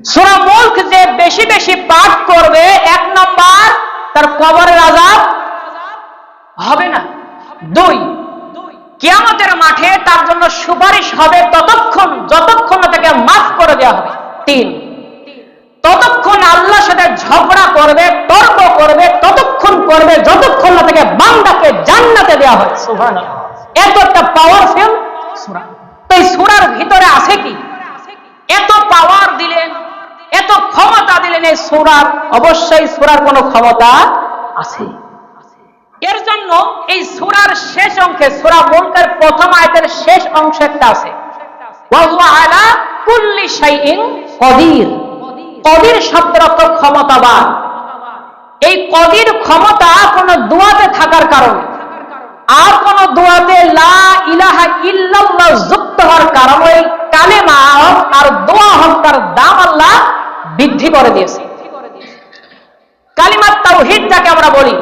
সূরা মুলক যে বেশি বেশি পাঠ করবে, 1 নম্বর তার কবরের আযাব হবে না। 2, কিয়ামতের মাঠে তার জন্য সুপারিশ হবে যতক্ষণ না তাকে মাফ করে দেওয়া হবে। 3, ততক্ষণ আল্লাহর সাথে ঝগড়া করবে, তর্ক করবে, ততক্ষণ করবে যতক্ষণ না তাকে বান্দাকে জান্নাতে দেওয়া হয়। সুবহানাল্লাহ, এত একটা পাওয়ারফুল সূরা। তো এই সূরার ভিতরে আছে কি? এত পাওয়ার দিলেন, এত ক্ষমতা দিলেন এই সূরার, অবশ্যই সূরার কোনো ক্ষমতা আছে। এর জন্য এই সূরার শেষ অংশে, সূরা মুলকের প্রথম আয়াতের শেষ অংশে একটা আছে, ওয়া হুয়া আলা কুল্লি শাইইন কদির। কদির শব্দের অর্থ ক্ষমতাবান। এই কদির ক্ষমতা কোন দোয়াতে থাকার কারণে আর কোন দোয়াতে লা ইলাহা ইল্লাল্লাহ যুক্ত হওয়ার কারণে কালেমা আর দোয়া হক তার দাম আল্লাহ বৃদ্ধি করে দিয়েছে। কালিমাত তাওহীদ যাকে আমরা বলি,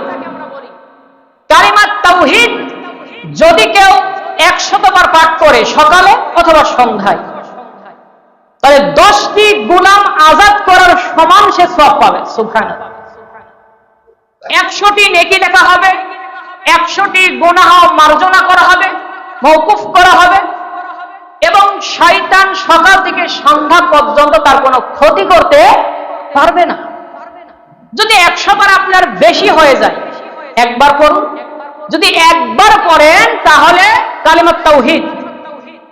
কালিমাত তাওহীদ যদি কেউ 100 বার পাঠ করে সকালে অথবা সন্ধ্যায়, তাহলে 10টি গোলাম আজাদ করার সমান সে সওয়াব পাবে। সুবহানাল্লাহ, 100টি নেকি লেখা হবে, 100টি গুনাহ মার্জনা করা হবে, মওকুফ করা হবে, এবং শয়তান সকাল থেকে সন্ধ্যা পর্যন্ত তার কোনো ক্ষতি করতে পারবে না। যদি 100 বার আপনার বেশি হয়ে যায়, একবার করুন। যদি একবার পড়েন তাহলে কালিমাত তাওহীদ,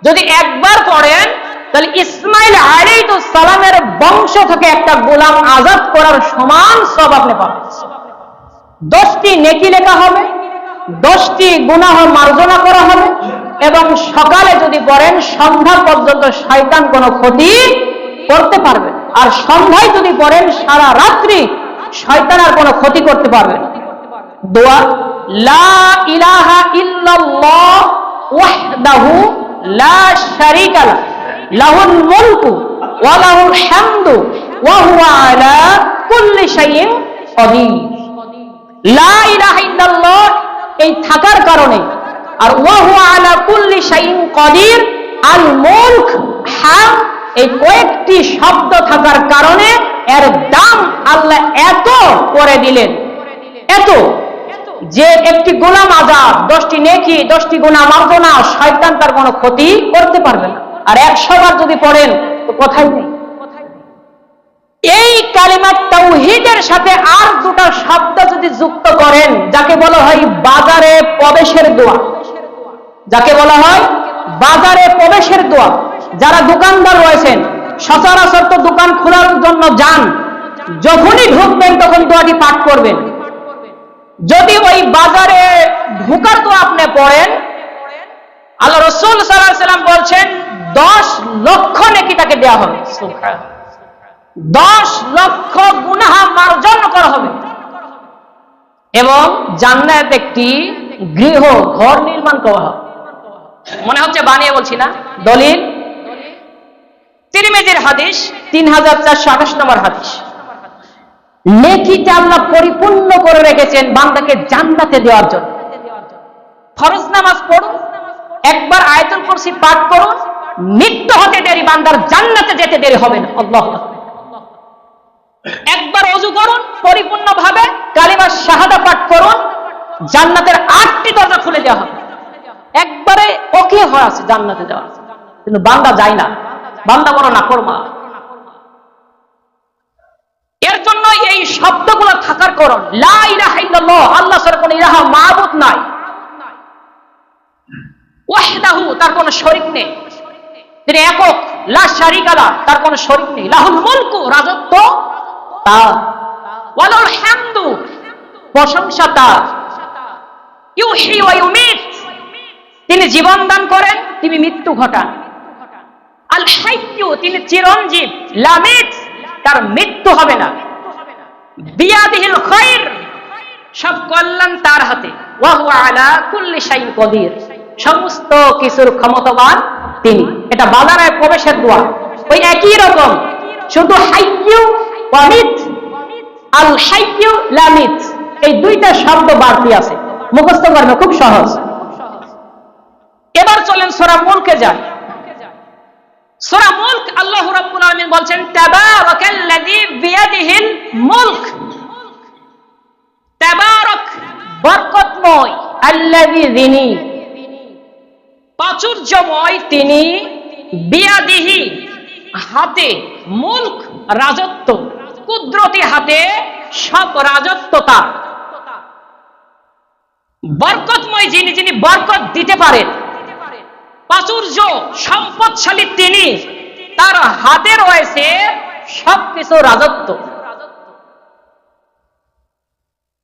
যদি একবার পড়েন তাহলে ইসমাইল আলাইহিস সালামের বংশ থেকে একটা গোলাম আজাদ করার সমান সওয়াব আপনি পাবেন। 10টি নেকি লেখা হবে, 10টি গুনাহ মার্জনা করা হবে, এবং সকালে যদি পড়েন সন্ধ্যা পর্যন্ত শয়তান কোনো ক্ষতি করতে পারবে, আর সন্ধ্যায় যদি পড়েন সারা রাত্রি শয়তান আর কোনো ক্ষতি করতে পারবে না। দোয়া লা ইলাহা ইল্লাল্লাহ ওয়াহদাহু লা শারীকা লাহু লাহুল মুলকু ওয়া লাহুল হামদু ওয়া হুয়া আলা কুল্লি শাইইন কদির। লা ইলাহা ইল্লাল্লাহ এই থাকার কারণে, আর ওয়া হুয়া আলা কুল্লি শাইইন কদির, আল মুলক, হাম, এই কয়েকটি শব্দ থাকার কারণে এর দাম আল্লাহ এত করে দিলেন, এত যে একটি গোলাম আজাদ, 10টি নেকি, 10টি গুনাহ মার্জনা, শয়তান তার কোনো ক্ষতি করতে পারবে না। আর 100 বার যদি পড়েন তো কথাই নেই। এই কালিমাত তাওহীদের সাথে আর দুটো শব্দ যদি যুক্ত করেন, যাকে বলা হয় বাজারে প্রবেশের দোয়া, যাকে বলা হয় বাজারে প্রবেশের দোয়া। যারা দোকানদার রয়েছেন, সচরাচর তো দোকান খোলার জন্য যান, যখনই ঢুকবেন তখন দোয়াটি পাঠ করবেন। যদি ওই বাজারে ঢোকার দোয়া আপনি পড়েন, আল্লাহ রাসূল সাল্লাল্লাহু আলাইহি ওয়াসাল্লাম বলছেন 10 লক্ষ নেকি তাকে দেওয়া হবে। সুবহানাল্লাহ, 10 লক্ষ গুনাহ মার্জন করা হবে, এবং জান্নাতে একটি ঘর নির্মাণ করা হবে। মনে হচ্ছে বানিয়ে বলছি না, দলিল তিরমিজির হাদিস 3428 নম্বর হাদিস। নেকিটা আল্লাহ পরিপূর্ণ করে রেখেছেন বান্দাকে জান্নাতে দেওয়ার জন্য। ফরজ নামাজ পড়ুন, একবার আয়াতুল কুরসি পাঠ করুন, মৃত্যু হতে দেরি, বান্দার জান্নাতে যেতে দেরি হবে না। আল্লাহু আকবার। একবার ওযু করুন পরিপূর্ণভাবে, কালিমা শাহাদা পাঠ করুন, জান্নাতের 8টি দরজা খুলে দেওয়া হবে। একবারে ওকে হয়ে আছে জান্নাতে যাওয়া, কিন্তু বান্দা যায় না, বান্দা বড় নাফরমান। এর জন্য এই শব্দগুলো থাকার কারণ, লা ইলাহা ইল্লাল্লাহ, আল্লাহ ছাড়া কোনো ইলাহ মাবুদ নাই, ওয়াহদাহু তার কোনো শরীক নেই, তিনি একক, লা শারীকা লাহু তার কোনো শরীক নেই, লাহুল মুলকু রাজত্ব তার, ওয়া লাহুল হামদু প্রশংসা তার, ইউহয়ী ওয়া ইউমীত তিনি জীবন দান করেন, তিনি মৃত্যু ঘটান, আল হাইয়্যু তিনি চিরঞ্জীব, লামিত তার মৃত্যু হবে না, বিয়াদিহিল খায়র সব কল্যাণ তার হাতে, ওয়া হুয়া আলা কুল্লি শাইইন কদির সমস্ত কিছুর ক্ষমতাবান তিনি। এটা বাজারে প্রবেশের দোয়া, ওই একই রকম, শুধু হাইয়্যু ওয়া মিত, আল হাইয়্যু লামিত, এই দুইটা শব্দ বাড়তি আছে, মুখস্থ করবে খুব সহজ। এবার চলেন সূরা মুলকে যান। সূরা মুলক আল্লাহ রাব্বুল আলামিন বলছেন তাবারাকাল্লাযী বিয়াদিহিল মুলক, তাবারাক বরকতময়, আল্লাযী যিনি, প্রাচুর্যময় তিনি, বিয়াদিহি হাতে, মুলক রাজত্ব, কুদরতি হাতে সব রাজত্ব তার। বরকতময় যিনি, যিনি বরকত দিতে পারেন, প্রাচুর্য সম্পদশালী তিনি, তার হাতে রয়েছে সবকিছু রাজত্ব।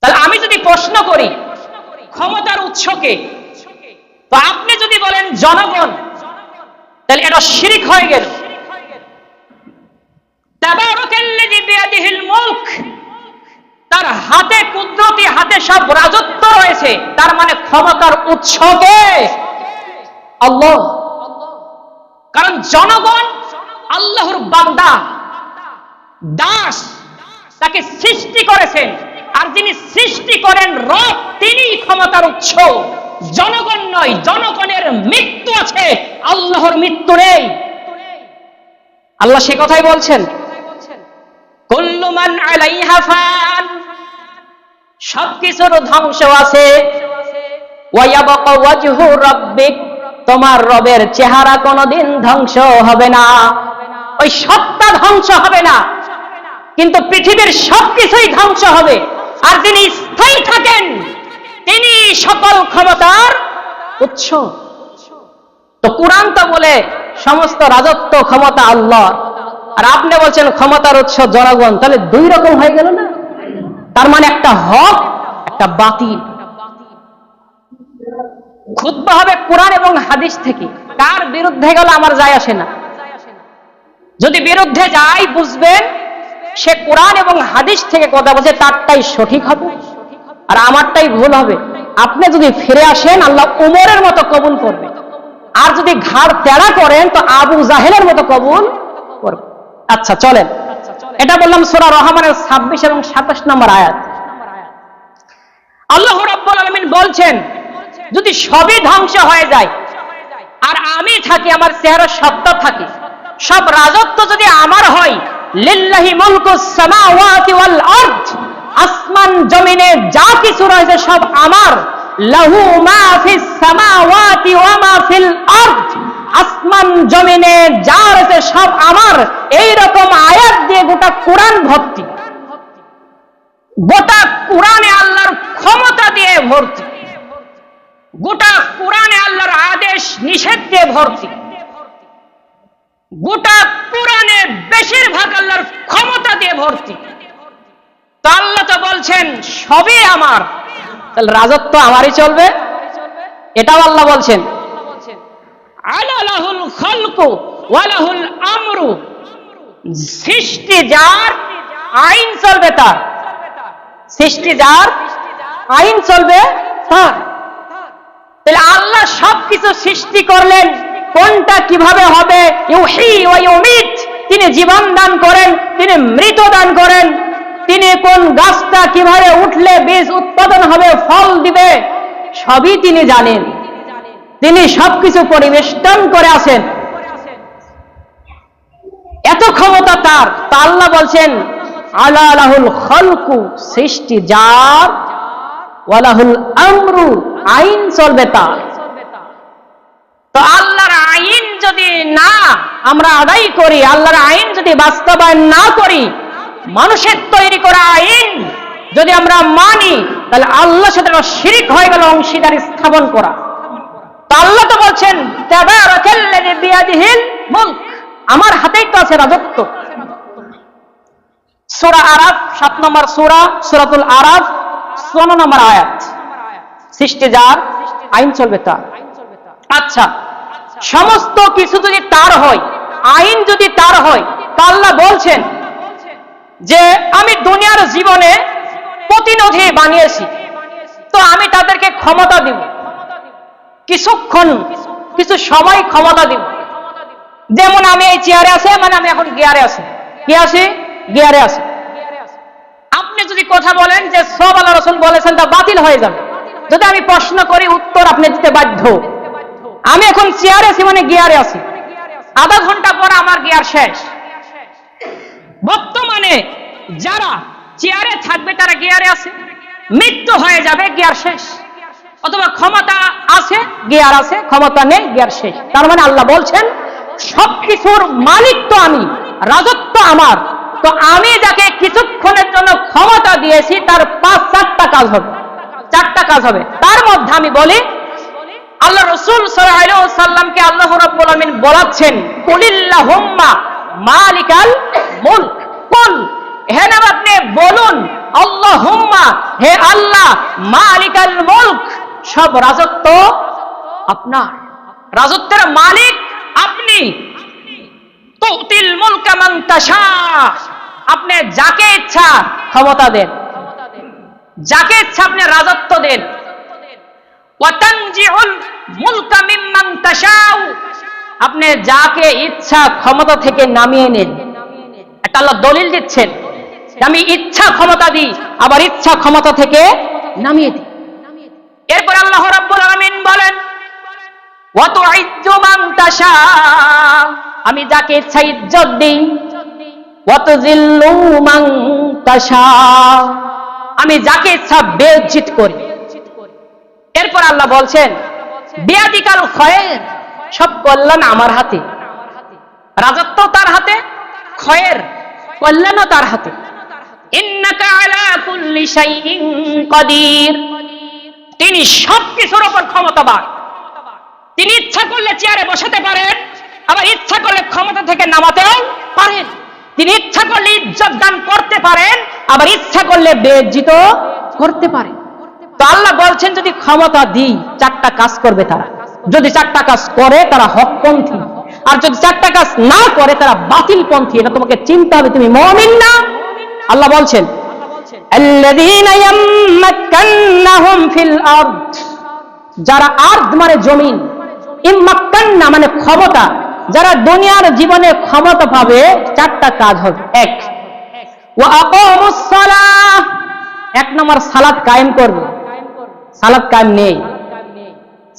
তাহলে আমি যদি প্রশ্ন করি ক্ষমতার উৎসকে, তো আপনি যদি বলেন জনগণ, তাহলে এটা শিরক হয়ে গেল। তাবারাকাল্লাযী বিয়াদিহিল মুলক, তার হাতে, কুদরতি হাতে সব রাজত্ব রয়েছে, তার মানে ক্ষমতার উৎসকে আল্লাহ। কারণ জনগণ আল্লাহর বান্দা, দাস, তাকে সৃষ্টি করেছেন, আর যিনি সৃষ্টি করেন রব, তিনি ক্ষমতার উৎস, জনগণ নয়। জনগণের মৃত্যু আছে, আল্লাহর মৃত্যু নেই। আল্লাহ সে কথাই বলছেন, কুল্লু মান আলাইহা ফান, সবকিছুর ধ্বংস আছে, ওয়া ইয়াবকা ওয়াজহু রাব্বিক, তোমার রবের চেহারা কোনদিন ধ্বংস হবে না, ওই সত্তা ধ্বংস হবে না, কিন্তু পৃথিবীর সবকিছুই ধ্বংস হবে। আর যিনি স্থায়ী থাকেন তিনি সকল ক্ষমতার উৎস। তো কুরআন তো বলে সমস্ত রাজত্ব ক্ষমতা আল্লাহ, আর আপনি বলছেন ক্ষমতার উৎস জনগণ, তাহলে দুই রকম হয়ে গেল না? তার মানে একটা হক, একটা বাতিল। খুতবা হবে কোরআন এবং হাদিস থেকে, কার বিরুদ্ধে গেল আমার যায় আসে না। যদি বিরুদ্ধে যায় বুঝবেন সে কোরআন এবং হাদিস থেকে কথা বলছে, তারটাই সঠিক হবে আর আমারটাই ভুল হবে। আপনি যদি ফিরে আসেন আল্লাহ উমরের মতো কবুল করবে, আর যদি ঘাড় তেড়া করেন তো আবু জাহেলের মতো কবুল করবে। আচ্ছা চলেন, এটা বললাম সূরা রহমানের 26 এবং 27 নম্বর আয়াত। আল্লাহ রাব্বুল আলামিন বলছেন যদি সবই ধ্বংস হয়ে যায় আর আমি থাকি, আমার চেহারা সত্তা থাকে, সব রাজত্ব যদি আমার হয়, লিল্লাহি মুলকুস সামাওয়াতি ওয়াল আরদ, আসমান জমিনে যা কিছু রয়েছে সব আমার, লাহু মা ফিস সামাওয়াতি ওয়া মা ফিল আরদ, আসমান জমিনে যা রয়েছে সব আমার। এই রকম আয়াত দিয়ে গোটা কোরআন ভর্তি, গোটা কোরআনে আল্লাহর ক্ষমতা দিয়ে ভর্তি, গোটা কোরআনে আল্লাহর আদেশ নিষেধ দিয়ে ভর্তি, গোটা কোরআনে বেশিরভাগ আল্লাহর ক্ষমতা দিয়ে ভর্তি। তো আল্লাহ তো বলছেন সবই আমার, তাহলে রাজত্ব আমারই চলবে, এটাও আল্লাহ বলছেন। আলা লাহুল খালকু ওয়া লাহুল আমরু, সৃষ্টি যার, আইন চলবে তার। সৃষ্টি যার, আইন চলবে তার। তাহলে আল্লাহ সবকিছু সৃষ্টি করলেন, কোনটা কিভাবে হবে, ইউহি ওয়া ইউমিত, তিনি জীবন দান করেন, তিনি মৃত দান করেন, তিনি কোন গাছটা কিভাবে উঠলে বীজ উৎপাদন হবে, ফল দিবে, সবই তিনি জানেন। তিনি সবকিছু পরিবেষ্টন করে আছেন, এত ক্ষমতা তার। তা আল্লাহ বলছেন আলা লাহুল খালকু, সৃষ্টি যার, ওয়া লাহুল আমরু, আইন চলবে তার। তো আল্লাহর আইন যদি না আমরা আদায় করি, আল্লাহর আইন যদি বাস্তবায়ন না করি, মানুষের তৈরি করা আইন যদি আমরা মানি, তাহলে আল্লাহর সাথে শিরক হয়ে গেল, অংশীদারি স্থাপন করা। তো আল্লাহ তো বলছেন তাবারাকাল্লাযী বিয়াদিহিল মুলক, আমার হাতেই তো আছে রাজত্ব। সূরা আরাফ 7 নম্বর সূরা, সূরাতুল আরাফ 14 নম্বর আয়াত, সৃষ্টি যার, আইন চলবে তার। আচ্ছা, সমস্ত কিছু যদি তার হয়, আইন যদি তার হয়, তা আল্লাহ বলছেন যে আমি দুনিয়ার জীবনে প্রতিনিধি বানিয়েছি, তো আমি তাদেরকে ক্ষমতা দিব, কিছুক্ষণ, কিছু সময় ক্ষমতা দিব। যেমন আমি এই চেয়ারে আছি, মানে আমি এখন গিয়ারে আছি, কি আছি, গিয়ারে আছি। আপনি যদি কথা বলেন যে সব আল্লাহ রাসূল বলেছেন, তা বাতিল হয়ে যাবে। যদি আমি প্রশ্ন করি, উত্তর আপনি দিতে বাধ্য। আমি এখন চেয়ারে আছি মানে গিয়ারে আছি। আধা ঘন্টা পর আমার গিয়ার শেষ। বর্তমানে যারা চেয়ারে থাকবে তারা গিয়ারে আছে, মৃত্যু হয়ে যাবে গিয়ার শেষ, অথবা ক্ষমতা আছে গিয়ার আছে, ক্ষমতা নেই গিয়ার শেষ। তার মানে আল্লাহ বলছেন সবকিছুর মালিক তো আমি, রাজত্ব আমার, তো আমি যাকে কিছুক্ষণের জন্য ক্ষমতা দিয়েছি তার 5-4টা কাজ হবে, 4টা কাজ হবে। তার মধ্যে আমি বলি, আল্লাহ রাসূল সাল্লাল্লাহু আলাইহি ওয়াসাল্লামকে আল্লাহ রাব্বুল আলামিন বলাচ্ছেন কুলিল্লাহুম্মা মালিকাল মুলক, কুল হে নবী আপনি বলুন আল্লাহুম্মা হে আল্লাহ মালিকাল মুলক, সব রাজত্ব আপনার, রাজত্বের মালিক আপনি। তুতিল মুলকা মান তাশা, আপনি যাকে ইচ্ছা ক্ষমতা দেন, যাকে ইচ্ছা আপনি রাজত্ব দেন। ওয়া তানজিউল মুলকা মিম্মান তাশাউ, আপনি যাকে ইচ্ছা ক্ষমতা থেকে নামিয়ে নেন। এটা আল্লাহ দলিল দিচ্ছেন, আমি ইচ্ছা ক্ষমতা দিই, আবার ইচ্ছা ক্ষমতা থেকে নামিয়ে দিই। এরপর আল্লাহ রাব্বুল আলামিন বলেন ওয়া তুইজ্জু মান তাশা, আমি যাকে ইচ্ছা ইজ্জত দিই। ওয়া তুযিল্লু মান তাশা, আমি যাকে ইচ্ছা বেইজ্জত করি। এরপর আল্লাহ বলছেন বিয়াদিকাল খায়র, সব কল্যাণ আমার হাতে, রাজত্ব তার হাতে, খায়র কল্যাণও তার হাতে। ইন্নাকা আলা কুল্লি শাইইন কাদির, তিনি সবকিছুর উপর ক্ষমতাবান। তিনি ইচ্ছা করলে চেয়ারে বসাতে পারেন, আবার ইচ্ছা করলে ক্ষমতা থেকে নামাতেও পারেন। তিনি ইচ্ছা করলে ইজ্জত দান করতে পারেন, আবার ইচ্ছা করলে বেইজ্জত করতে পারেন। তো আল্লাহ বলছেন যদি ক্ষমতা দিই 4টা কাজ করবে তারা, যদি 4টা কাজ করে তারা হকপন্থী, আর যদি 4টা কাজ না করে তারা বাতিলপন্থী। এটা তোমাকে চিন্তা হবে, তুমি মুমিন না। আল্লাহ বলছেন আল্লাযীনা ইয়াম্মাক্কান্নাহুম ফিল আরদ, যারা আরদ মানে জমিন, ইম্মাক্কান্না মানে ক্ষমতা, যারা দুনিয়ার জীবনে ক্ষমতা পাবে 4টা কাজ হবে। 1 ওয়া আকামুস সালাহ, 1 নম্বর সালাত কায়েম করবে। সালাত কায়েম নেই,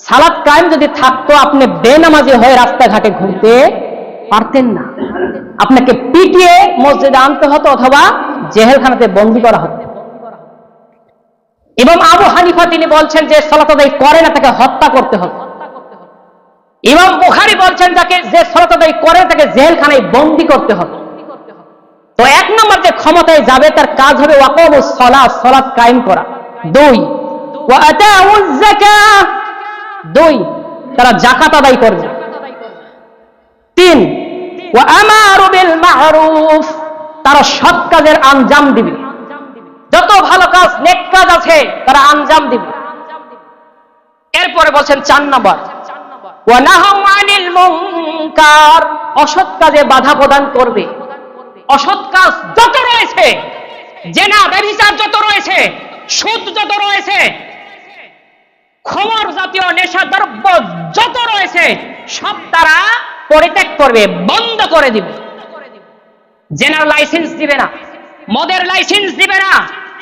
সালাত কায়েম যদি থাকতো আপনি বেনামাজি হয়ে রাস্তাঘাটে ঘুরতে পারতেন না, আপনাকে পিটিয়ে মসজিদে আনতে হতো অথবা জেলখানাতে বন্দী করা হতো। ইমাম আবু হানিফা তিনি বলছেন যে সালাত আদায় করে না তাকে হত্যা করতে হবে। ইমাম বুখারী বলছেন যাকে যে সালাত আদায় করে তাকে জেলখানায় বন্দী করতে হবে। তো 1 নম্বর যে ক্ষমতায় যাবে তার কাজ হবে ওয়াকামুস সালাহ, সালাত কায়েম করা। 2 ওয়া আতাউজ যাকাহ, 2 তারা যাকাত আদায় করবে। 3 ওয়া আমারু বিল মা'রুফ, তারা সৎ কাজের আঞ্জাম দিবে, যত ভালো কাজ নেক কাজ আছে তারা আঞ্জাম দিবে। এরপরে বলছেন 4 নম্বর ওয়া নাহাউ আনিল মুনকার, অসৎ কাজে বাধা প্রদান করবে। অসৎ কাজ যত রয়েছে, জেনা ব্যভিচার যত রয়েছে, সুদ যত রয়েছে, খমর জাতীয় নেশা দ্রব্য যত রয়েছে সব তারা পরিত্যাগ করবে, বন্ধ করে দিবে। জেনার লাইসেন্স দিবে না, মদের লাইসেন্স দিবে না,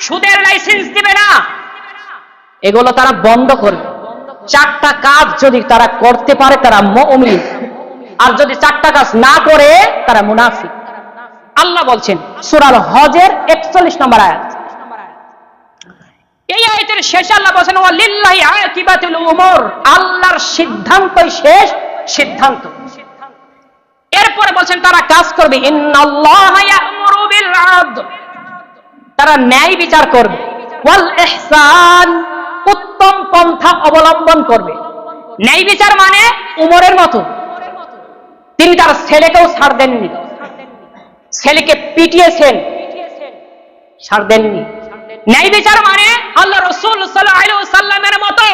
সুদের লাইসেন্স দিবে না, এগুলো তারা বন্ধ করবে। 4টা কাজ যদি তারা করতে পারে তারা মুমিন, আর যদি 4টা কাজ না করে তারা মুনাফিক। আল্লাহ বলছেন সূরা হজের 41 নম্বর আয়াত। এই আয়াতের শেষে আল্লাহ বলেন ওয়ালিল্লাহি আকিবাতুল উমুর, আল্লাহর সিদ্ধান্তই শেষ সিদ্ধান্ত। এরপরে বলছেন তারা কাজ করবে ইন্নাল্লাহা ইয়া'মুরু বিল আদল, তারা ন্যায় বিচার করবে, ওয়াল ইহসান, উত্তম পন্থা অবলম্বন করবে। ন্যায় বিচার মানে উমরের মতো তিনি তার ছেলেকেও ছাড় দেননি, ছেলেকে পিটিয়েছেন, ছাড় দেননি। ন্যায় বিচার মানে আল্লাহ রাসূল সাল্লাল্লাহু আলাইহি ওয়াসাল্লামের মতো।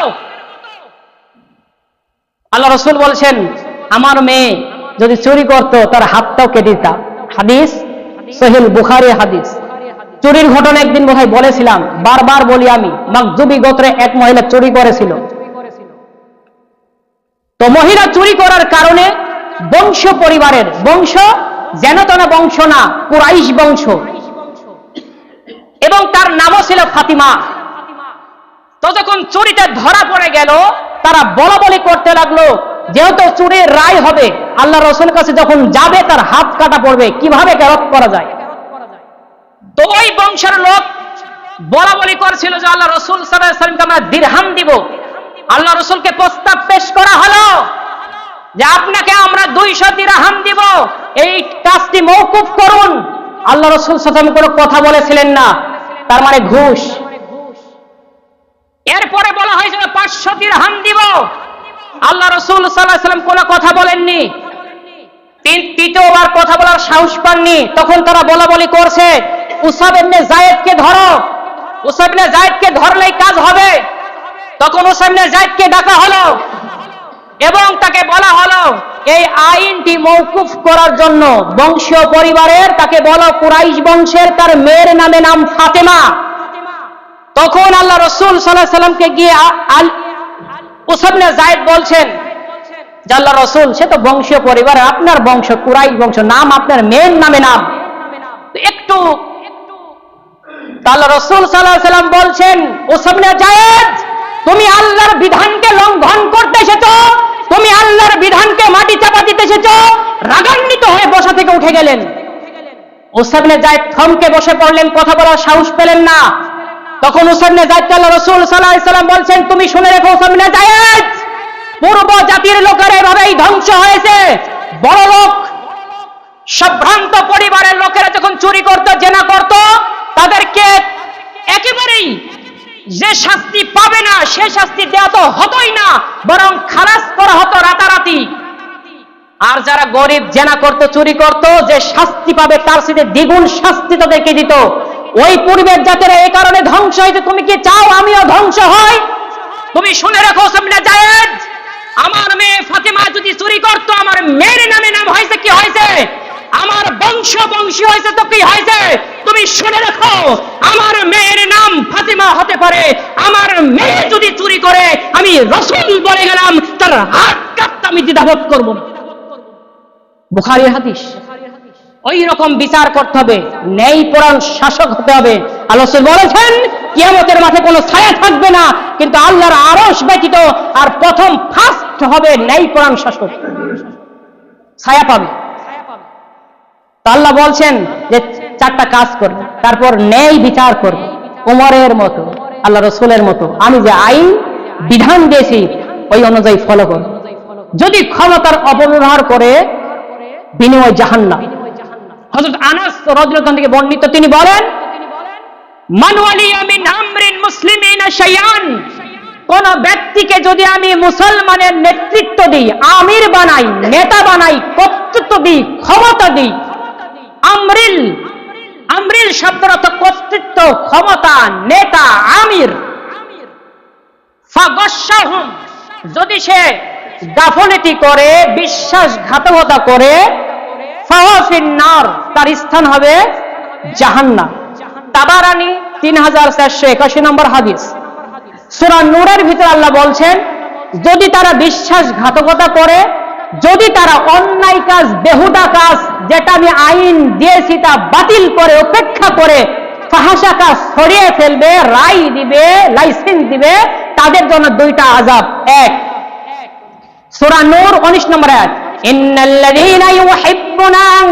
আল্লাহ রাসূল বলেছেন আমার মেয়ে যদি চুরি করত তার হাতটাও কেটে দিতাম। হাদিস সহিহ বুখারী হাদিস। চুরির ঘটনা একদিন বোধহয় বলেছিলাম, বারবার বলি আমি। মাকজুবি গোত্রে এক মহিলা চুরি করেছিল। তো মহিলা চুরি করার কারণে বংশ পরিবারের, বংশ যেন তেন বংশ না, কুরাইশ বংশ, এবং তার নামও ছিল ফাতিমা। তো যখন চুরিতে ধরা পড়ে গেল তারা বলাবলি করতে লাগলো যেহেতু চুরির রায় হবে, আল্লাহ রসুলের কাছে যখন যাবে তার হাত কাটা পড়বে, কিভাবে রদ করা যায়। তো ওই বংশের লোক বলা বলি করছিল যে আল্লাহ রসুল সাল্লাল্লাহু আলাইহি ওয়াসাল্লামকে আমরা দিরহাম দিব। আল্লাহ রসুলকে প্রস্তাব পেশ করা হলো যে আপনাকে আমরা 200 দিরহাম দিব, এই কাজটি মওকুফ করুন। আল্লাহ রসুল সাল্লাল্লাহু আলাইহি ওয়াসাল্লাম কোনো কথা বলেছিলেন না, তার মানে ঘুষ। এরপরে বলা হয়েছিল 500 দিরহাম দিব, আল্লাহ রসুল সাল্লাল্লাহু আলাইহি ওয়াসাল্লাম কোনো কথা বলেননি। তৃতীয়বার কথা বলার সাহস পাননি, তখন তারা বলা বলি করছে উসাব ইবনে যায়েদকে ধরো, উসাব ইবনে যায়েদকে ধরলেই কাজ হবে। তখন উসাব ইবনে যায়েদকে ডাকা হলো এবং তাকে বলা হলো এই আইনটি মওকুফ করার জন্য বংশীয় পরিবারের, তাকে বলো কুরাইশ বংশের তার মেয়ের নামে নাম ফাতেমা। তখন আল্লাহ রসুল সাল্লাল্লাহু আলাইহি ওয়াসাল্লামকে গিয়ে উসাব ইবনে যায়েদ বলছেন যে আল্লাহ রসুল, সে তো বংশীয় পরিবার, আপনার বংশ কুরাইশ বংশ, নাম আপনার মেয়ের নামে নাম, একটু। আল্লাহ রসুল সাল্লাল্লাহু আলাইহি ওয়াসাল্লাম বলছেন উসাব ইবনে যায়েদ, তুমি আল্লাহর বিধানকে লঙ্ঘন করতে এসেছো, তুমি আল্লাহর বিধানকে মাটি চাপা দিতে এসেছো। রাগান্বিত হয়ে বসা থেকে উঠে গেলেন। উসাব ইবনে যায়েদ থমকে বসে পড়লেন, কথা বলার সাহস পেলেন না। তখন উসাব ইবনে যায়েদকে আল্লাহ রাসূল সাল্লাল্লাহু আলাইহি ওয়াসাল্লাম বলছেন, তুমি শুনে রেখো উসাব ইবনে যায়েদ, পূর্ব জাতির লোকেরা এভাবেই ধ্বংস হয়েছে। বড় লোক সম্ভ্রান্ত পরিবারের লোকেরা যখন চুরি করত, জেনা করত, তাদেরকে একেবারেই যে শাস্তি পাবে না সে শাস্তি দেওয়া তো হতোই না, বরং খালাস করা হতো রাতারাতি। আর যারা গরিব জেনা করত, চুরি করত, যে শাস্তি পাবে তার সাথে দ্বিগুণ শাস্তি তাদেরকে দিত। ওই পূর্বের জাতিরা এই কারণে ধ্বংস হয়েছে। তুমি কি চাও আমিও ধ্বংস হই? তুমি শুনে রাখো উসাব ইবনে যায়েদ, আমার মেয়ে ফাতেমা যদি চুরি করত, আমার মেয়ের নামে নাম হয়েছে, কি হয়েছে? আমার বংশী হয়েছে, তো কি হয়েছে? তুমি শুনে রাখো, আমার মেয়ের নাম ফাতেমা হতে পারে, আমার মেয়ে যদি চুরি করে আমি রাসূল বলে গেলাম, তার হাত কাটতে আমি দ্বিধাবোধ করব না। বুখারী হাদিস। ওই রকম বিচার করতে হবে, ন্যায়পরায়ণ শাসক হতে হবে। আল্লাহ রাসূল বলেছেন কিয়ামতের মাঠে কোনো ছায়া থাকবে না, কিন্তু আল্লাহর আরশ ব্যতীত আর প্রথম ফার্স্ট হবে ন্যায়পরায়ণ শাসক, ছায়া পাবে। আল্লাহ বলছেন যে 4টা কাজ করবে, তারপর ন্যায় বিচার করবে ওমরের মতো, আল্লাহ রাসূলের মতো। আমি যে আইন বিধান দিয়েছি ওই অনুযায়ী ফলো করবে। যদি ক্ষমতার অপব্যবহার করে, বিনিময় জাহান্নাম। হযরত আনাস রাদিয়াল্লাহু আনহু থেকে বর্ণিত, তিনি বলেন মান ওয়ালিয়া মিন আমরিন মুসলিমিনা শাইআন, কোন ব্যক্তিকে যদি আমি মুসলমানের নেতৃত্ব দিই, আমির বানাই, নেতা বানাই, কর্তৃত্ব দিই, ক্ষমতা দিই, আমরিল শব্দের অর্থ কর্তৃত্ব, ক্ষমতা, নেতা, আমির। ফাগাশশাহুম, যদি সে গাফলতি করে, বিশ্বাসঘাতকতা করে, ফাহুয়া ফিন্নার, তার স্থান হবে জাহান্নাম। তাবারানী 3481 নম্বর হাদিস। সূরা নূরের ভিতরে আল্লাহ বলছেন, যদি তারা বিশ্বাসঘাতকতা করে, যদি তারা অন্যায় কাজ, বেহুদা কাজ, যেটা আমি আইন দিয়েছি তা বাতিল করে, উপেক্ষা করে, ফাহাশা কাজ ছড়িয়ে ফেলবে, রায় দিবে, লাইসেন্স দিবে, তাদের জন্য 2টা আযাব। 1 সূরা নূর 19 নম্বর আয়াত, ইন্নাল্লাযীনা ইউহিব্বুনা আন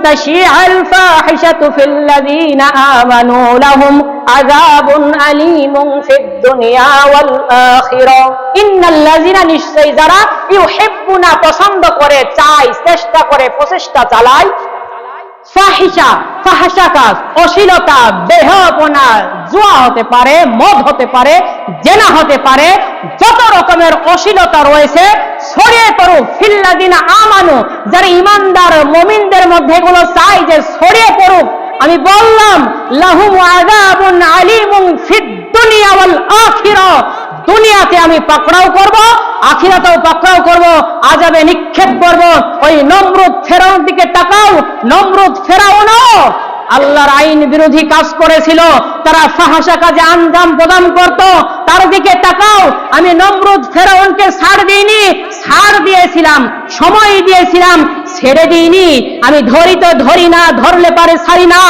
তাশিআল ফাহিশাতু ফিল্লাযীনা আমানু লাহুম আযাবুন আলীমুন ফিদ দুনিয়া ওয়াল আখিরাহ। ইন্নাল্লাযীনা, নিশ্চয়ই যারা, ইউহিব্বুনা, পছন্দ করে, চায়, চেষ্টা করে, প্রচেষ্টা চালায়, ফাহিশা কাজ, অশ্লীলতা, বেহায়াপনা, জুয়া হতে পারে, মদ হতে পারে, জেনা হতে পারে, যত রকমের অশ্লীলতা রয়েছে ছড়িয়ে পড়ুক ফিল্লাযীনা আমানু, যারা ঈমানদার মুমিনদের মধ্যে এগুলো চাই যে ছড়িয়ে পড়ুক। আমি বললাম লাহুম আযাবুন আলীমুন ফিদ দুনিয়া ওয়াল আখিরাহ, দুনিয়াতে আমি পাকড়াও করব, আখিরাতেও পাকড়াও করব, আযাবে নিক্ষেপ করব। ওই নমরুদ ফেরাউনের দিকে তাকাও, নমরুদ ফেরাউনও আল্লাহর আইন বিরোধী কাজ করেছিল, তারা ফাহাশা কাজে আঞ্জাম প্রদান করত, তার দিকে তাকাও। আমি নমরুদ ফেরাউনকে ছাড় দিইনি, ছাড় দিয়েছিলাম, সময় দিয়েছিলাম, ছেড়ে দিইনি। আমি ধরি তো ধরি না, ধরলে পারে ছাড়ি না।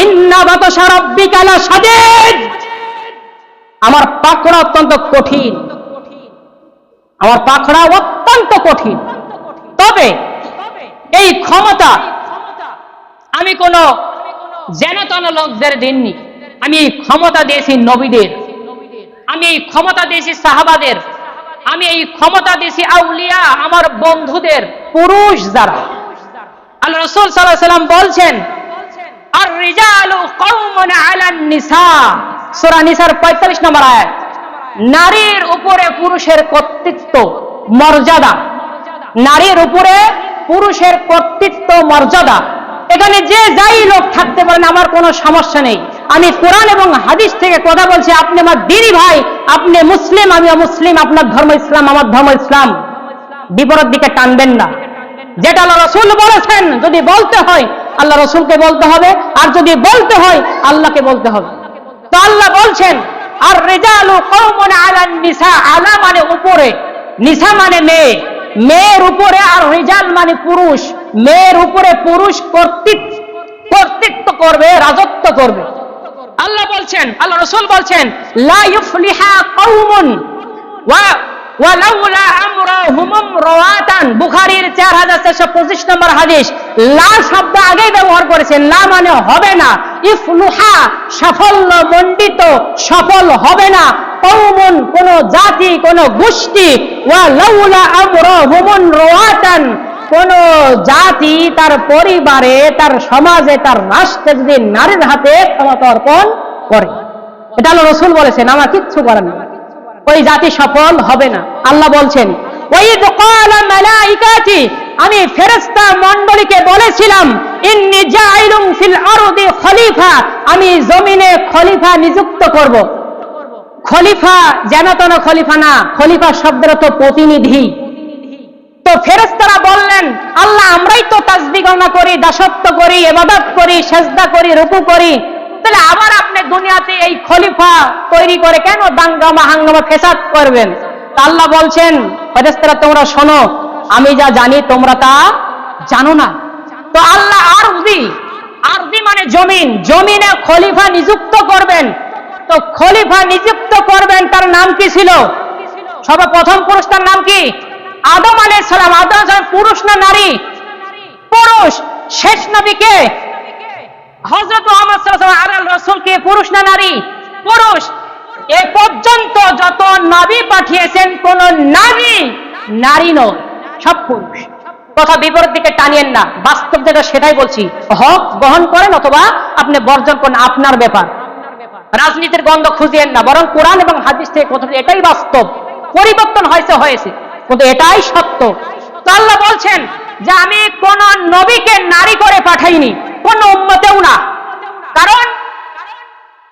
ইন্না বাতাশা রাব্বিকা লাশাদীদ, আমার পাকড়া অত্যন্ত কঠিন। আমার পাখড়া অত্যন্ত কঠিন। তবে এই ক্ষমতা আমি কোনো যেনতেন লোকদের দিননি, আমি এই ক্ষমতা দিয়েছি নবীদের, আমি এই ক্ষমতা দিয়েছি সাহাবাদের, আমি এই ক্ষমতা দিয়েছি আউলিয়া আমার বন্ধুদের, পুরুষ যারা। আল্লাহ রাসূল সাল্লাল্লাহু আলাইহি ওয়াসাল্লাম বলছেন আর রিজালু কওমুন আলান নিসা, সূরা নিসার 45 নম্বর আয়াত। নারীর উপরে পুরুষের কর্তৃত্ব মর্যাদা, নারীর উপরে পুরুষের কর্তৃত্ব মর্যাদা। এখানে যে যাই লোক থাকতে পারেন, আমার কোনো সমস্যা নেই। আমি কোরআন এবং হাদিস থেকে কথা বলছি। আপনি আমার দিনী ভাই, আপনি মুসলিম, আমিও মুসলিম, আপনার ধর্ম ইসলাম, আমার ধর্ম ইসলাম, বিপরীত দিকে টানবেন না। যেটা আল্লাহ রাসূল বলেছেন, যদি বলতে হয় আল্লাহ রাসূলকে বলতে হবে, আর যদি বলতে হয় আল্লাহকে বলতে হবে। তো আল্লাহ বলছেন আর রিজালু কওমুন আলান নিসা, আলা মানে উপরে, নিসা মানে মেয়ে, মেয়ের উপরে, আর রিজাল মানে পুরুষ, মেয়ের উপরে পুরুষ কর্তৃত্ব করবে, রাজত্ব করবে। আল্লাহ বলছেন, আল্লাহ রাসূল বলছেন লা ইফলিহা কওমুন ওয়ালাউলা আমরাহুম রাওয়াতান, বুখারীর 4425 নম্বর হাদিস। লা শব্দ আগেই ব্যবহার করেছেন, লা মানে হবে না, ইফলুহা সাফল্য মণ্ডিত, সফল হবে না, কওমুন কোন জাতি, কোন গোষ্ঠী, ওয়ালাউলা আমরাহুম রাওয়াতান কোন জাতি তার পরিবারে, তার সমাজে, তার রাষ্ট্রে যদি নারীর হাতে ক্ষমতা অর্পণ করে, এটা আল্লাহ রাসূল বলেছেন, আমার কিচ্ছু করার নেই, ওই জাতি সফল হবে না। আল্লাহ বলছেন ওয়াইদ ক্বালা মালাইকাতি, আমি ফেরেশতা মণ্ডলীকে বলেছিলাম ইন্নী জাইলুন ফিল আরদি খলিফা, আমি জমিনে খলিফা নিযুক্ত করব। খলিফা যেন তেন খলিফা না, খলিফা শব্দের অর্থ প্রতিনিধি। তো ফেরেশতারা বললেন আল্লাহ আমরাই তো তাসবিহ গণনা করি, দাসত্ব করি, ইবাদত করি, সিজদা করি, রুকু করি, তাহলে আবার আপনি দুনিয়াতে এই খলিফা তৈরি করে কেন দাঙ্গামা হাঙ্গামা ফেসাদ করবেন? আল্লাহ বলছেন ফেরেশতারা তোমরা শোনো, আমি যা জানি তোমরা তা জানো না। তো আল্লাহ আরদি, আরদি মানে জমিন, জমিনে খলিফা নিযুক্ত করবেন। তো খলিফা নিযুক্ত করবেন, তার নাম কি ছিল? সর্বপ্রথম পুরুষটার নাম কি? আদম আলাইহিস সালাম। আদম আলাইহিস সালাম পুরুষ না নারী? পুরুষ। শেষ নবীকে হযরত মুহাম্মদ সাল্লাল্লাহু আলাইহি ওয়াসাল্লাম রাসূল কে পুরুষ না নারী? পুরুষ। এ পর্যন্ত যত নবী পাঠিয়েছেন কোন নবী নারী নয়, সব পুরুষ। কথা বিপরীত দিকে টানিয়েন না, বাস্তব যেটা সেটাই বলছি। হক গ্রহণ করেন অথবা আপনি বর্জন করেন, আপনার ব্যাপার। রাজনীতির গন্ধ খুঁজিয়েন না, বরং কোরআন এবং হাদিস থেকে কথা, এটাই বাস্তব। পরিবর্তন হয়েছে কিন্তু এটাই সত্য। তো আল্লাহ বলছেন যে আমি কোন নবীকে নারী করে পাঠাইনি, কোন উম্মতেও না। কারণ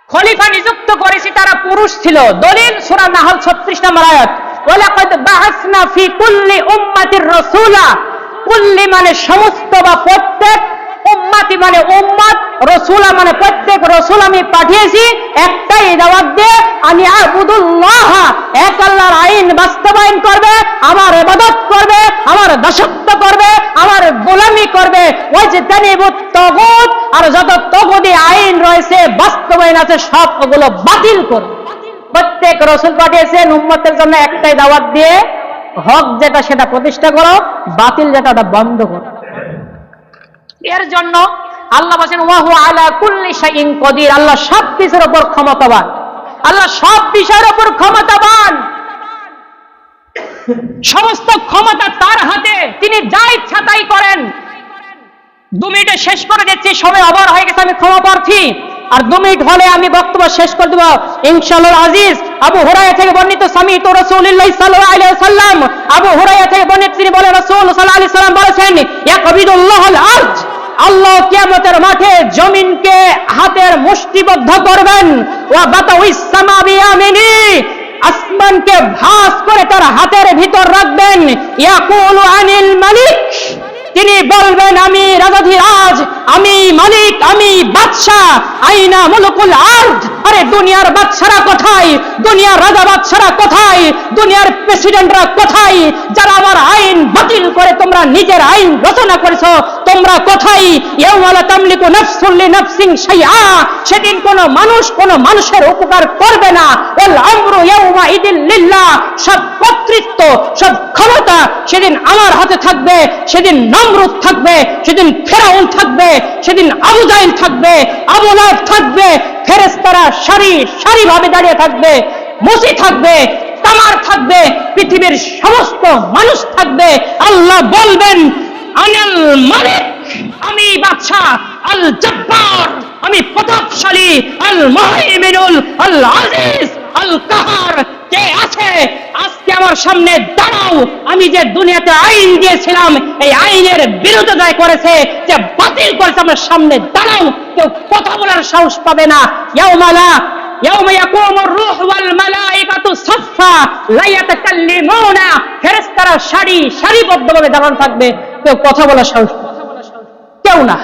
খলিফা নিযুক্ত করেছি তারা পুরুষ ছিল। দলিল সূরা নাহল 36 নম্বর আয়াত, ওয়ালাকাদ বাআসনা ফি কুল্লি উম্মাতির রাসূলা। কুল্লি মানে সমস্ত বা প্রত্যেক, উম্মতি মানে উম্মত, রাসূলা মানে প্রত্যেক রাসূল আমি পাঠিয়েছি একটাই দাওয়াত দিয়ে, আমি আবুদুল্লাহ, এক আল্লাহর আইন বাস্তবায়ন করবে, আমার ইবাদত করবে, আমার দাসত্ব করবে, আমার গোলামি করবে। ওই যে তানিবুত তাগুত, আর যত তাগুতি আইন রয়েছে বাস্তবায়ন আছে সবগুলো বাতিল করবে। প্রত্যেক রাসূল পাঠিয়েছেন উম্মতের জন্য একটাই দাওয়াত দিয়ে, হক যেটা সেটা প্রতিষ্ঠা করো, বাতিল যেটা ওটা বন্ধ করো। এর জন্য আল্লাহ বলেন ওয়া হুয়া আলা কুল্লি শাইইন কদির, আল্লাহ সব কিছুর উপর ক্ষমতাবান, আল্লাহ সব বিষয়ের উপর ক্ষমতাবান। সমস্ত ক্ষমতা তার হাতে, তিনি যা ইচ্ছা তাই করেন। 2 মিনিটে শেষ করে দিচ্ছি, সময় ওভার হয়ে গেছে, আমি ক্ষমা প্রার্থী। আর 2 মিনিট হলে আমি বক্তব্য শেষ করে দেব ইনশাআল্লাহ আজিজ। আবু হুরায়রা থেকে বর্ণিত, সামিতু রাসূলুল্লাহ সাল্লাল্লাহু আলাইহি ওয়াসাল্লাম, আবু হুরায়রা থেকে বর্ণিত, তিনি বলেন রাসূল সাল্লাল্লাহু আলাইহি ওয়াসাল্লাম বলেছেন ইয়াকবিদুল্লাহুল আরজ, আল্লাহ কিয়ামতের মাঠে জমিনকে হাতের মুষ্টিবদ্ধ করবেন। ওয়া বাতাউস সামা বিয়ামিনি, আসমানকে ভাঁজ করে তার হাতের ভিতর রাখবেন। ইয়াকুলু আনিল মালিক, তিনি বলবেন আমি রাজাধিরাজ, আমি মালিক, আমি বাদশাহ। আইনা মুলকুল আরদ, আরে দুনিয়ার বাদশারা কোথায়? দুনিয়ার রাজা বাদশারা কোথায়? দুনিয়ার প্রেসিডেন্টরা কোথায়? যারা আমার আইন বাতিল করে তোমরা নিজের আইন রচনা করেছো, তোমরা কোথায়? ইয়াউমা লা তামলিকু নাফসুন লিনাফসিন শাইআ, সেদিন কোন মানুষ কোন মানুষের উপকার করবে না। ওয়াল আমরু ইয়াউমা ইদিন লিল্লাহ, সব কর্তৃত্ব সব ক্ষমতা সেদিন আমার হাতে থাকবে। সেদিন নমরুদ থাকবে, সেদিন ফেরাউন থাকবে, সেদিন আবু জাহেল থাকবে, আবু লাহাব থাকবে, ফেরেশতারা সারি সারি ভাবে দাঁড়িয়ে থাকবে, মুসি থাকবে, তামার থাকবে, পৃথিবীর সমস্ত মানুষ থাকবে। আল্লাহ বলবেন আনাল মালিক, আমি বাদশা, আল জব্বার, আমি প্রতাপশালী, আল মুহাইমিনুল, আল আজিজ, আল কাহার। কে আছে আজকে আমার সামনে দাঁড়াও? আমি যে দুনিয়াতে আইন দিয়েছিলাম এই আইনের বিরোধিতা করেছে, যে বাতিল করেছে, আমার সামনে দাঁড়াও। কেউ কথা বলার সাহস পাবে না। ইয়াউমা ইয়াকুমুর রূহু ওয়াল মালাইকাতু সাফফা লা ইয়াতাকাল্লিমুনা, ফেরেশতারা সারি সারিবদ্ধভাবে দাঁড়ানো থাকবে, কেউ কথা বলার সাহস কেউ না,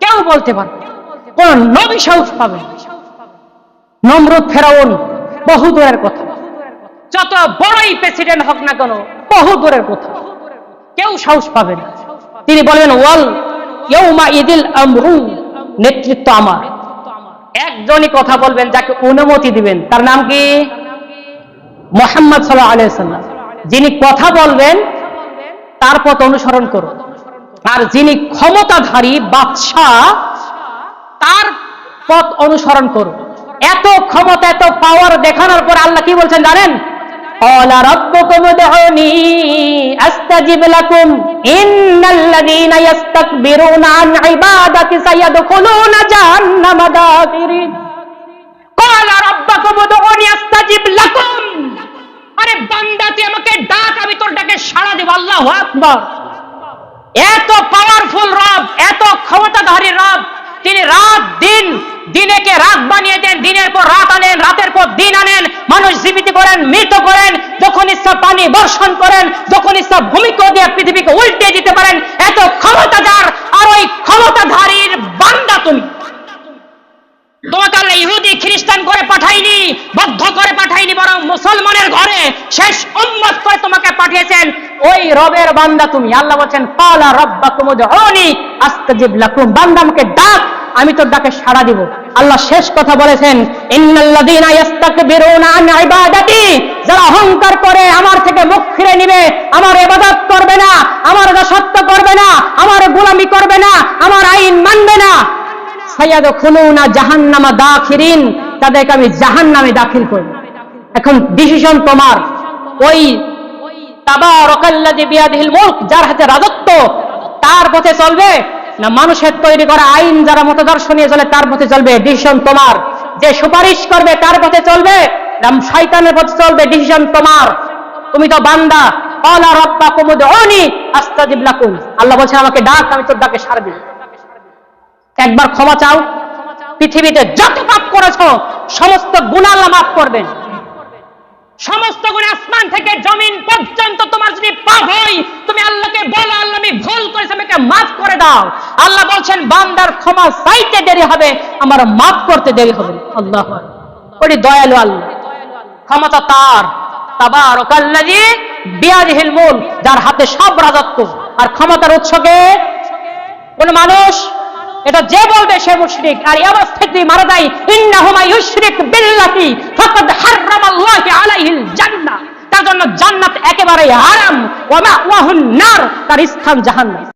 কেউ বলতে পারবে। কোন নবী সাহস পাবে? নমরুদ ফেরাউন বহু দূরের কথা, যত বড়ই প্রেসিডেন্ট হোক না কেন বহু দূরের কথা, কেউ সাহস পাবে না। তিনি বলেন ওয়াল ইয়াউমা ইদিল আমরু, নেতৃত্ব আমার। একজনই কথা বলবেন, যাকে অনুমতি দিবেন, তার নাম কি? মুহাম্মদ সাল্লাল্লাহু আলাইহি ওয়াসাল্লাম। যিনি কথা বলবেন তার পথ অনুসরণ করুন, আর যিনি ক্ষমতাধারী বাদশাহ তার পথ অনুসরণ করুন। এত ক্ষমতা এত পাওয়ার দেখানোর পর আল্লাহ কি বলছেন জানেন? ক্বালা রাব্বুকুম উদউনি আস্তাজিব লাকুম ইন্নাল্লাযীনা ইস্তাকবিরুনা আন ইবাদাতি সায়াদখুলুনা জাহান্নামা দাখিরিন। ক্বালা রাব্বুকুম উদউনি আস্তাজিব লাকুম, আরে বান্দা তুই আমাকে ডাক, আমি তোর ডাকে সাড়া দেব। আল্লাহু আকবার। এত পাওয়ারফুল রব, এত ক্ষমতাধারী রব, তিনি রাত দিন, দিনেকে রাত বানিয়ে দেন, দিনের পর রাত আনেন, রাতের পর দিন আনেন, মানুষ জীবিত করেন, মৃত করেন, যখন ইচ্ছা পানি বর্ষণ করেন, যখন ইচ্ছা ভূমিকম্প দিয়ে পৃথিবীকে উল্টে দিতে পারেন। এত ক্ষমতা যার, আর ওই ক্ষমতাধারীর বান্দা তুমি। তোমাকে আল্লাহ ইহুদি খ্রিস্টান করে পাঠাইনি, বদ্ধ করে পাঠাইনি, বরং মুসলমানের ঘরে শেষ উম্মত করে তোমাকে পাঠিয়েছেন। ওই রবের বান্দা তুমি। আল্লাহ বলেন ক্বালা রাব্বুকুম উদউনি আস্তাজিব লাকুম, বান্দা আমাকে ডাক, আমি তোর ডাকে সাড়া দিব। আল্লাহ শেষ কথা বলেছেন ইন্নাল্লাযীনা ইস্তাকবিরুনা আন ইবাদাতি, যারা অহংকার করে আমার থেকে মুখ ফিরে নিবে, আমার ইবাদত করবে না, আমার দাসত্ব করবে না, আমার গোলামি করবে না, আমার আইন মানবে না, সায়াদখুলুনা জাহান্নামা দাখিরিন, তাদেরকে আমি জাহান্নামে দাখিল করব। এখন ডিসিশন তোমার। ওই তাবারাকাল্লাযী বিয়াদিহিল মুলক, যার হাতে রাজত্ব, তার পথে চলবে না মানুষের তৈরি করা আইন যারা মতদর্শ নিয়ে চলে তার পথে চলবে? ডিসিশন তোমার। যে সুপারিশ করবে তার পথে চলবে না শয়তানের পথে চলবে? ডিসিশন তোমার। তুমি তো বান্দা। ক্বালা রাব্বুকুম উদউনি আস্তাজিব লাকুম, আল্লাহ বলছেন আমাকে ডাক, আমি তোর ডাকে সাড়া দিব। একবার ক্ষমা চাও, পৃথিবীতে যত পাপ করেছো সমস্ত গুনাহ আল্লাহ মাফ করবেন। সমস্ত গুনাহ, আসমান থেকে জমিন পর্যন্ত তোমার যদি পাপ হয়, তুমি আল্লাহকে বলো আল্লাহ আমি ভুল করেছি, আমাকে মাফ করে দাও। আল্লাহ বলছেন বান্দার ক্ষমা চাইতে দেরি হবে, আমার মাফ করতে দেরি হবে। আল্লাহু আকবার। ওই দয়ালু আল্লাহ, ক্ষমতা তার। তাবারাকাল্লাযী বিয়াদিহিল মুলক, যার হাতে সব রাজত্ব। আর ক্ষমতার উৎসকে কোন মানুষ, এটা যে বলবে সে মুশরিক। আর এই অবস্থায় যদি মারা যায়, ইন্নাহু মান ইউশরিক বিল্লাহি ফাকাদ হারামাল্লাহু আলাইহিল জান্নাহ, তার জন্য জান্নাত একেবারে হারাম। ওয়া মাওয়াহুন নার, তার স্থান জাহান্নাম।